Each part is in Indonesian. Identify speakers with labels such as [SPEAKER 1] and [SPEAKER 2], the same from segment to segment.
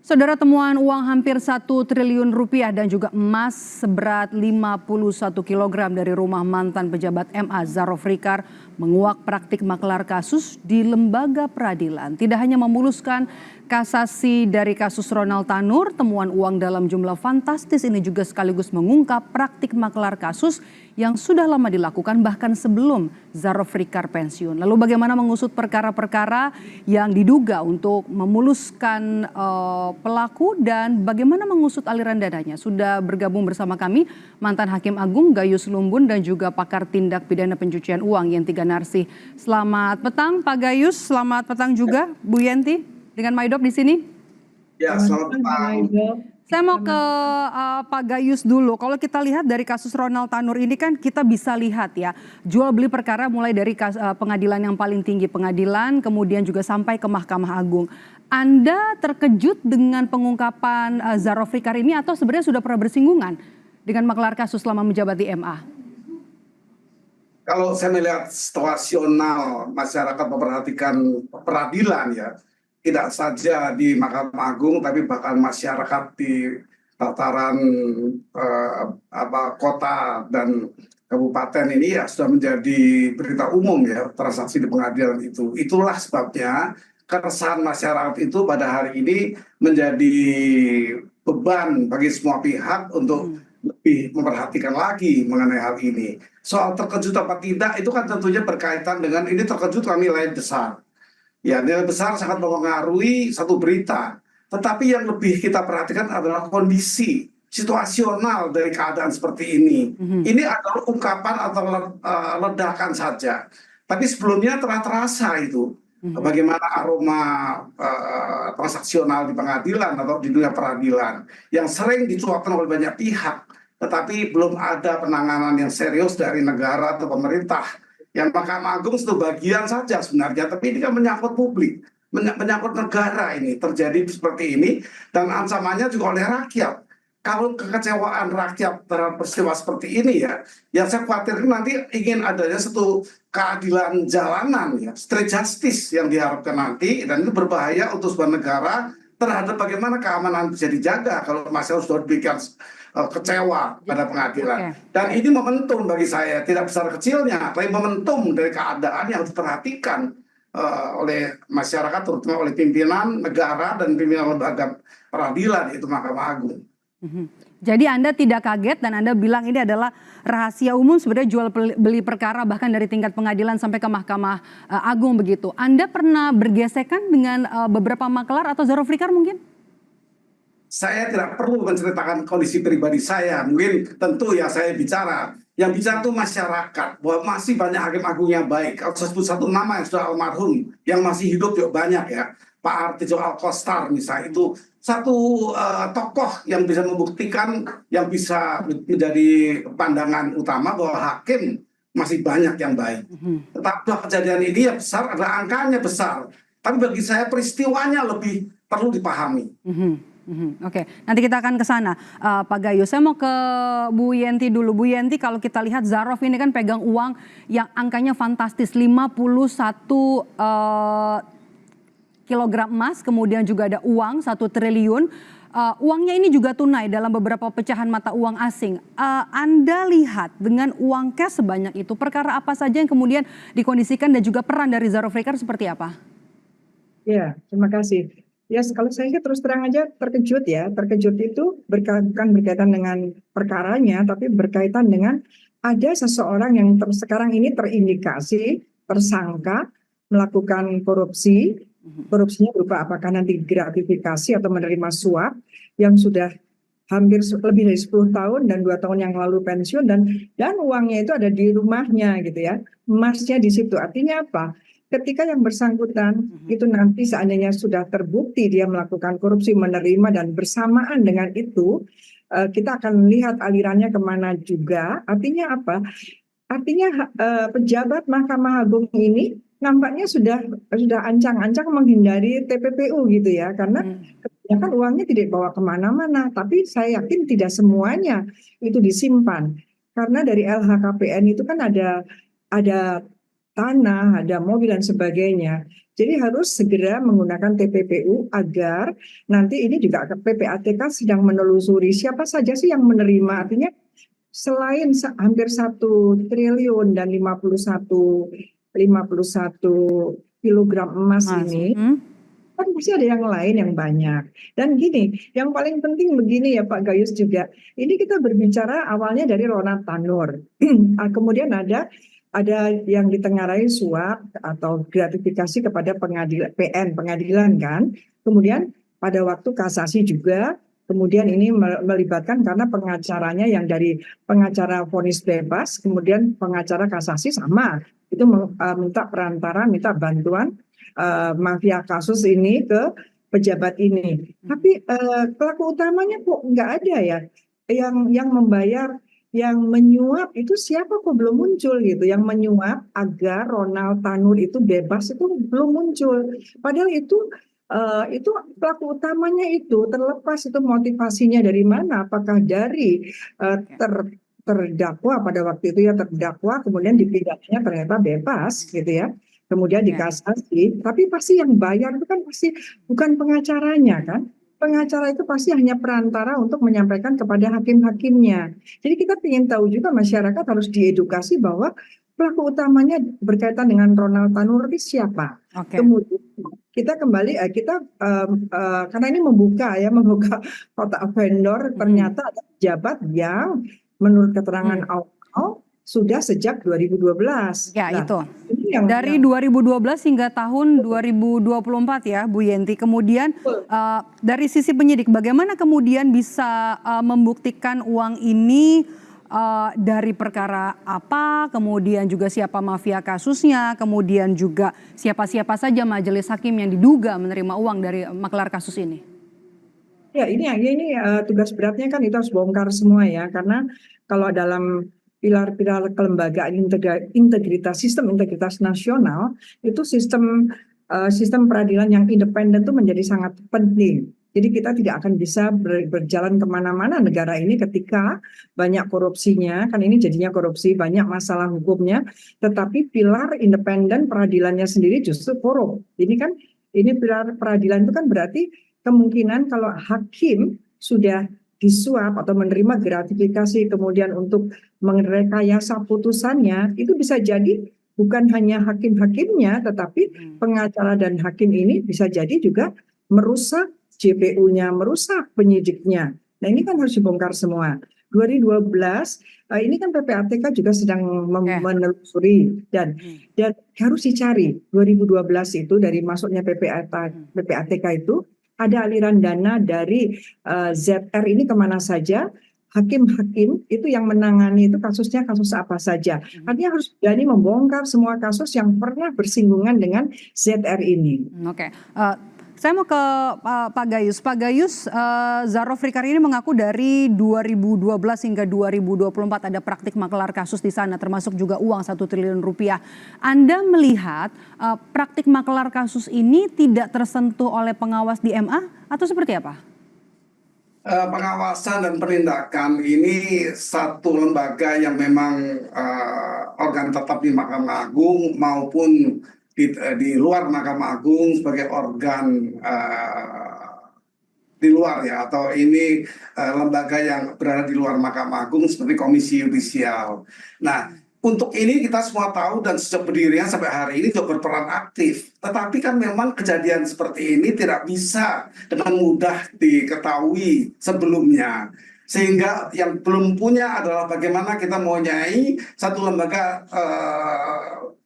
[SPEAKER 1] Saudara, temuan uang hampir 1 triliun rupiah dan juga emas seberat 51 kilogram dari rumah mantan pejabat MA Zarofrikar menguak praktik maklar kasus di lembaga peradilan. Tidak hanya memuluskan kasasi dari kasus Ronald Tanur, temuan uang dalam jumlah fantastis ini juga sekaligus mengungkap praktik maklar kasus yang sudah lama dilakukan bahkan sebelum Zarofrikar pensiun. Lalu bagaimana mengusut perkara-perkara yang diduga untuk memuluskan pelaku dan bagaimana mengusut aliran dananya? Sudah bergabung bersama kami mantan Hakim Agung Gayus Lumbun dan juga pakar tindak pidana pencucian uang Yenti Ganarsih. Selamat petang Pak Gayus, selamat petang juga Bu Yenti dengan Maidop di sini.
[SPEAKER 2] Ya, selamat petang.
[SPEAKER 1] Saya mau ke Pak Gayus dulu. Kalau kita lihat dari kasus Ronald Tanur ini kan kita bisa lihat ya, jual beli perkara mulai dari pengadilan yang paling tinggi, pengadilan, kemudian juga sampai ke Mahkamah Agung. Anda terkejut dengan pengungkapan Zarofrikar ini atau sebenarnya sudah pernah bersinggungan dengan maklar kasus selama menjabat di MA?
[SPEAKER 2] Kalau saya melihat situasional masyarakat memperhatikan peradilan ya, tidak saja di Mahkamah Agung tapi bahkan masyarakat di tataran kota dan kabupaten ini ya sudah menjadi berita umum ya, transaksi di pengadilan itu. Itulah sebabnya keresahan masyarakat itu pada hari ini menjadi beban bagi semua pihak untuk lebih memperhatikan lagi mengenai hal ini. Soal terkejut apa tidak itu kan tentunya berkaitan dengan ini terkejut kami nilai besar. Ya, nilai besar sangat mempengaruhi satu berita. Tetapi yang lebih kita perhatikan adalah kondisi situasional dari keadaan seperti ini. Ini adalah ungkapan atau ledakan saja. Tapi sebelumnya telah terasa itu. Bagaimana aroma transaksional di pengadilan atau di dunia peradilan yang sering dicuapkan oleh banyak pihak. Tetapi belum ada penanganan yang serius dari negara atau pemerintah. Yang Mahkamah Agung itu bagian saja sebenarnya, tapi ini kan menyangkut publik, menyangkut negara ini, terjadi seperti ini, dan ancamannya juga oleh rakyat. Kalau kekecewaan rakyat terhadap peristiwa seperti ini ya, yang saya khawatir nanti ingin adanya satu keadilan jalanan ya, street justice yang diharapkan nanti, dan itu berbahaya untuk sebuah negara terhadap bagaimana keamanan bisa dijaga kalau masyarakat sudah diberikan kecewa pada pengadilan. Dan ini momentum bagi saya, tidak besar kecilnya, tapi momentum dari keadaan yang harus diperhatikan oleh masyarakat, terutama oleh pimpinan negara dan pimpinan lembaga peradilan, itu Mahkamah Agung.
[SPEAKER 1] Jadi Anda tidak kaget dan Anda bilang ini adalah rahasia umum sebenarnya jual beli perkara bahkan dari tingkat pengadilan sampai ke Mahkamah Agung begitu. Anda pernah bergesekan dengan beberapa maklar atau Zarofrikar mungkin?
[SPEAKER 2] Saya tidak perlu menceritakan kondisi pribadi saya. Mungkin tentu ya saya bicara. Yang bicara itu masyarakat. Bahwa masih banyak hakim agung yang baik. Kalau saya sebut satu nama yang sudah almarhum. Yang masih hidup juga banyak ya. Pak Artijo Alkostar misalnya. Itu satu tokoh yang bisa membuktikan. Yang bisa menjadi pandangan utama bahwa hakim masih banyak yang baik. Tetapi kejadian ini yang besar adalah angkanya besar. Tapi bagi saya peristiwanya lebih perlu dipahami.
[SPEAKER 1] Oke, nanti kita akan ke sana Pak Gayus. Saya mau ke Bu Yenti dulu. Bu Yenti, kalau kita lihat Zarof ini kan pegang uang yang angkanya fantastis, 51 kilogram emas, kemudian juga ada uang 1 triliun. Uangnya ini juga tunai dalam beberapa pecahan mata uang asing. Anda lihat dengan uang cash sebanyak itu, perkara apa saja yang kemudian dikondisikan dan juga peran dari Zarofrikar seperti apa?
[SPEAKER 3] Ya, terima kasih. Ya, kalau saya terus terang aja terkejut ya. Terkejut itu bukan berkaitan dengan perkaranya, tapi berkaitan dengan ada seseorang yang sekarang ini terindikasi, tersangka, melakukan korupsi. Korupsinya berupa apakah nanti gratifikasi atau menerima suap yang sudah hampir lebih dari 10 tahun dan 2 tahun yang lalu pensiun dan uangnya itu ada di rumahnya gitu ya. Emasnya di situ. Artinya apa? Ketika yang bersangkutan itu nanti seandainya sudah terbukti dia melakukan korupsi, menerima dan bersamaan dengan itu kita akan melihat alirannya kemana juga. Artinya apa? Artinya pejabat Mahkamah Agung ini nampaknya sudah ancang-ancang menghindari TPPU gitu ya, karena kebanyakan uangnya tidak dibawa kemana-mana. Tapi saya yakin tidak semuanya itu disimpan, karena dari LHKPN itu kan ada tanah, ada mobil dan sebagainya. Jadi harus segera menggunakan TPPU agar nanti ini juga PPATK sedang menelusuri siapa saja sih yang menerima. Artinya selain hampir 1 triliun dan 51 kilogram emas
[SPEAKER 1] Mas,
[SPEAKER 3] ini, kan pasti ada yang lain yang banyak. Dan gini, yang paling penting begini ya Pak Gayus juga, ini kita berbicara awalnya dari Ronald Tanur. Kemudian ada yang ditengarai suap atau gratifikasi kepada pengadilan kan. Kemudian pada waktu kasasi juga, kemudian ini melibatkan karena pengacaranya yang dari pengacara vonis bebas, kemudian pengacara kasasi sama. Itu minta perantara, minta bantuan mafia kasus ini ke pejabat ini. Tapi pelaku utamanya kok nggak ada ya yang membayar, yang menyuap itu siapa kok belum muncul gitu. Yang menyuap agar Ronald Tanur itu bebas itu belum muncul. Padahal itu pelaku utamanya itu terlepas itu motivasinya dari mana? Apakah dari terdakwa pada waktu itu ya terdakwa kemudian dipidana ternyata bebas gitu ya. Kemudian dikasasi, tapi pasti yang bayar itu kan pasti bukan pengacaranya kan. Pengacara itu pasti hanya perantara untuk menyampaikan kepada hakim-hakimnya. Jadi kita ingin tahu juga masyarakat harus diedukasi bahwa pelaku utamanya berkaitan dengan Ronald Tanur itu siapa. Kemudian kita kembali karena ini membuka kotak vendor, ternyata ada pejabat yang menurut keterangan awal sudah sejak 2012.
[SPEAKER 1] Ya, nah, itu. Dari 2012 hingga tahun 2024 ya, Bu Yenti. Kemudian dari sisi penyidik, bagaimana kemudian bisa membuktikan uang ini dari perkara apa, kemudian juga siapa mafia kasusnya, kemudian juga siapa-siapa saja majelis hakim yang diduga menerima uang dari maklar kasus ini?
[SPEAKER 3] Ya, ini tugas beratnya kan itu harus bongkar semua ya, karena kalau dalam pilar-pilar kelembagaan sistem integritas nasional itu sistem peradilan yang independen itu menjadi sangat penting. Jadi kita tidak akan bisa berjalan kemana-mana negara ini ketika banyak korupsinya, kan ini jadinya korupsi, banyak masalah hukumnya, tetapi pilar independen peradilannya sendiri justru korup. Ini pilar peradilan itu kan berarti kemungkinan kalau hakim sudah disuap atau menerima gratifikasi kemudian untuk merekayasa putusannya, itu bisa jadi bukan hanya hakim-hakimnya tetapi pengacara dan hakim ini bisa jadi juga merusak JPU-nya, merusak penyidiknya. Nah ini kan harus dibongkar semua. 2012 ini kan PPATK juga sedang menelusuri dan harus dicari 2012 itu dari masuknya PPATK itu ada aliran dana dari ZR ini kemana saja, hakim-hakim itu yang menangani itu kasusnya kasus apa saja. Artinya harus berani membongkar semua kasus yang pernah bersinggungan dengan ZR ini.
[SPEAKER 1] Saya mau ke Pak Gayus. Pak Gayus, Zarofrikar ini mengaku dari 2012 hingga 2024 ada praktik maklar kasus di sana, termasuk juga uang 1 triliun rupiah. Anda melihat praktik maklar kasus ini tidak tersentuh oleh pengawas di MA atau seperti apa?
[SPEAKER 2] Pengawasan dan penindakan ini satu lembaga yang memang organ tetap di Mahkamah Agung maupun di luar Mahkamah Agung sebagai organ di luar ya, atau ini lembaga yang berada di luar Mahkamah Agung seperti Komisi Yudisial. Nah, untuk ini kita semua tahu dan sejak berdirinya sampai hari ini juga berperan aktif. Tetapi kan memang kejadian seperti ini tidak bisa dengan mudah diketahui sebelumnya. Sehingga yang belum punya adalah bagaimana kita mempunyai satu lembaga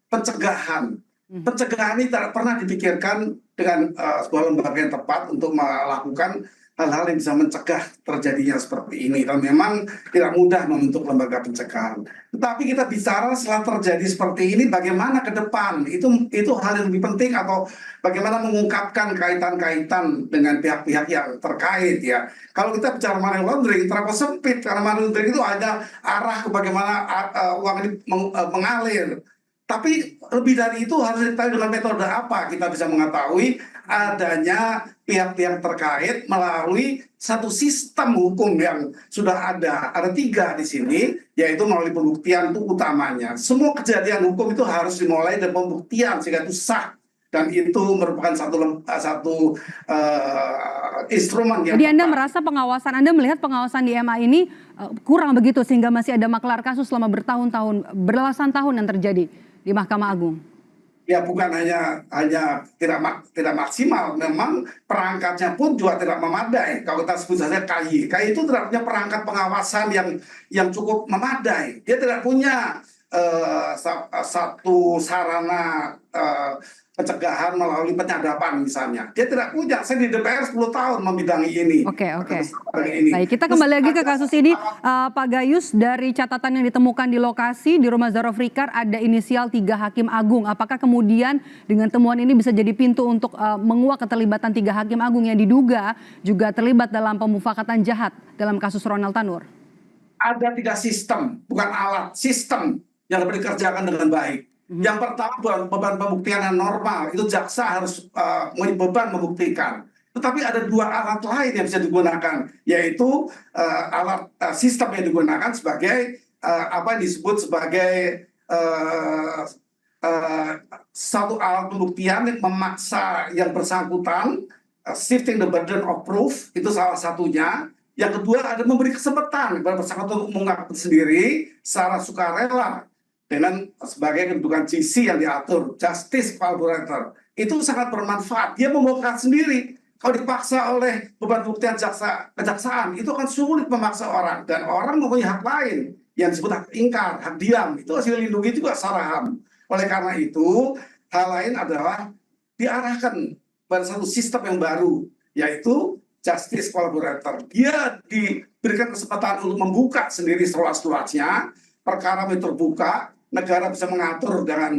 [SPEAKER 2] pencegahan. Pencegahan ini tidak pernah dipikirkan dengan sebuah lembaga yang tepat untuk melakukan hal-hal yang bisa mencegah terjadinya seperti ini. Dan memang tidak mudah membentuk lembaga pencegahan. Tetapi kita bicara setelah terjadi seperti ini, bagaimana ke depan? Itu hal yang lebih penting, atau bagaimana mengungkapkan kaitan-kaitan dengan pihak-pihak yang terkait ya. Kalau kita bicara money laundering, terlalu sempit, karena money laundering itu hanya arah ke bagaimana uang ini mengalir. Tapi lebih dari itu harus diketahui dengan metode apa kita bisa mengetahui adanya pihak-pihak terkait melalui satu sistem hukum yang sudah ada. Ada 3 di sini, yaitu melalui pembuktian itu utamanya. Semua kejadian hukum itu harus dimulai dari pembuktian sehingga itu sah. dan itu merupakan satu instrumen yang
[SPEAKER 1] Jadi Anda
[SPEAKER 2] tepat.
[SPEAKER 1] merasa Anda melihat pengawasan di MA ini kurang begitu sehingga masih ada maklar kasus selama bertahun-tahun, belasan tahun yang terjadi di Mahkamah Agung?
[SPEAKER 2] Ya bukan hanya tidak maksimal, memang perangkatnya pun juga tidak memadai. Kalau kita sebut saja KY itu tidak punya perangkat pengawasan yang cukup memadai. Dia tidak punya satu sarana pencegahan melalui penyadapan misalnya. Dia tidak punya. Saya di DPR 10 tahun membidangi ini.
[SPEAKER 1] Oke. Baik, kita kembali lagi ke kasus ini. Pak Gayus, dari catatan yang ditemukan di lokasi di rumah Zarofrikar ada inisial 3 hakim agung. Apakah kemudian dengan temuan ini bisa jadi pintu untuk menguak keterlibatan 3 hakim agung yang diduga juga terlibat dalam pemufakatan jahat dalam kasus Ronald Tanur?
[SPEAKER 2] Ada 3 sistem, bukan alat, sistem yang dapat dikerjakan dengan baik. Yang pertama beban pembuktian yang normal, itu jaksa harus punya beban membuktikan. Tetapi ada 2 alat lain yang bisa digunakan, yaitu alat sistem yang digunakan sebagai apa yang disebut sebagai satu alat pembuktian yang memaksa yang bersangkutan, shifting the burden of proof, itu salah satunya. Yang kedua ada memberi kesempatan kepada bersangkutan untuk mengungkapkan sendiri secara sukarela dengan sebagai kedudukan GC yang diatur, justice collaborator. Itu sangat bermanfaat. Dia membongkar sendiri. Kalau dipaksa oleh beban pembuktian kejaksaan, itu akan sulit memaksa orang. Dan orang mempunyai hak lain yang disebut hak ingkar, hak diam. Itu harus dilindungi juga secara HAM. Oleh karena itu, hal lain adalah diarahkan pada satu sistem yang baru, yaitu justice collaborator. Dia diberikan kesempatan untuk membuka sendiri seluas-luasnya, perkara terbuka, negara bisa mengatur dengan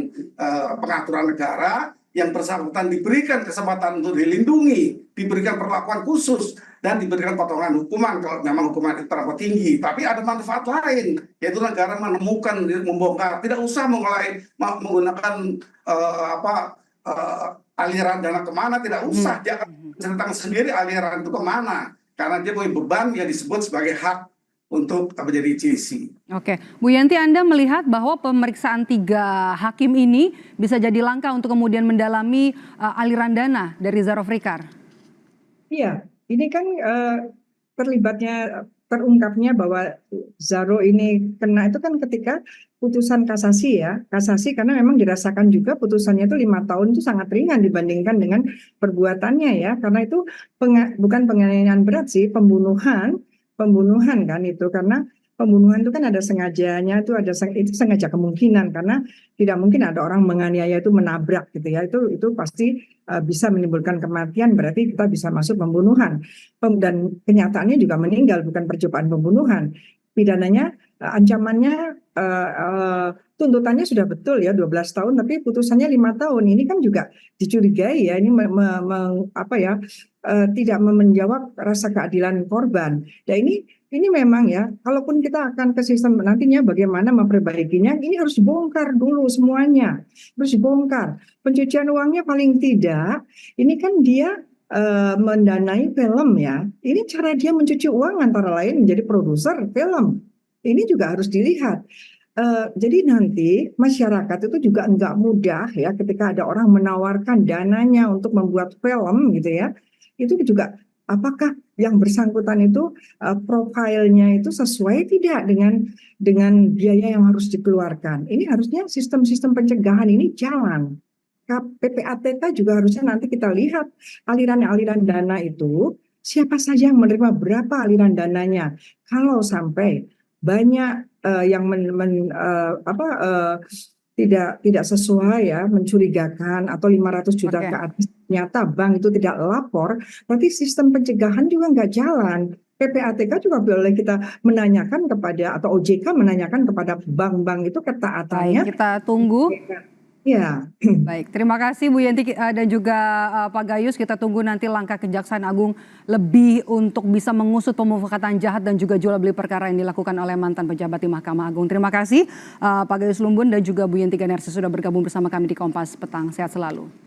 [SPEAKER 2] pengaturan negara, yang bersangkutan diberikan kesempatan untuk dilindungi, diberikan perlakuan khusus, dan diberikan potongan hukuman kalau memang hukuman itu terlalu tinggi. Tapi ada manfaat lain, yaitu negara menemukan, membongkar, tidak usah mulai menggunakan aliran dana kemana, tidak usah. Dia akan menceritakan sendiri aliran itu kemana, karena dia punya beban yang disebut sebagai hak untuk menjadi GC.
[SPEAKER 1] Oke, Bu Yanti, Anda melihat bahwa pemeriksaan 3 hakim ini bisa jadi langkah untuk kemudian mendalami aliran dana dari Zarofrikar?
[SPEAKER 3] Iya, ini kan terungkapnya bahwa Zaro ini kena itu kan ketika putusan kasasi ya, kasasi karena memang dirasakan juga putusannya itu 5 tahun itu sangat ringan dibandingkan dengan perbuatannya ya, karena itu bukan penganiayaan berat sih, pembunuhan kan itu, karena pembunuhan itu kan ada sengajanya, itu sengaja kemungkinan, karena tidak mungkin ada orang menganiaya itu menabrak gitu ya, itu pasti bisa menimbulkan kematian, berarti kita bisa masuk pembunuhan, dan kenyataannya juga meninggal, bukan percobaan pembunuhan. Pidananya ancamannya tuntutannya sudah betul ya 12 tahun, tapi putusannya 5 tahun. Ini kan juga dicurigai ya, ini tidak menjawab rasa keadilan korban. Ya ini memang ya, kalaupun kita akan ke sistem nantinya bagaimana memperbaikinya, ini harus dibongkar dulu semuanya, harus dibongkar. Pencucian uangnya paling tidak, ini kan dia mendanai film ya. Ini cara dia mencuci uang antara lain menjadi produser film. Ini juga harus dilihat. Jadi nanti masyarakat itu juga enggak mudah ya ketika ada orang menawarkan dananya untuk membuat film gitu ya. Itu juga apakah yang bersangkutan itu profilnya itu sesuai tidak dengan biaya yang harus dikeluarkan. Ini harusnya sistem-sistem pencegahan ini jalan. PPATK juga harusnya nanti kita lihat aliran-aliran dana itu siapa saja yang menerima berapa aliran dananya. Kalau sampai banyak yang tidak sesuai ya, mencurigakan atau 500 juta ke atas, ternyata bank itu tidak lapor, berarti sistem pencegahan juga nggak jalan. PPATK juga boleh kita menanyakan kepada, atau OJK menanyakan kepada bank-bank itu ketaatannya.
[SPEAKER 1] Baik, kita tunggu.
[SPEAKER 3] Ya.
[SPEAKER 1] Baik, terima kasih Bu Yanti dan juga Pak Gayus. Kita tunggu nanti langkah Kejaksaan Agung lebih untuk bisa mengusut pemufakatan jahat dan juga jual beli perkara yang dilakukan oleh mantan pejabat di Mahkamah Agung. Terima kasih Pak Gayus Lumbun dan juga Bu Yanti Ganarsi sudah bergabung bersama kami di Kompas Petang. Sehat selalu.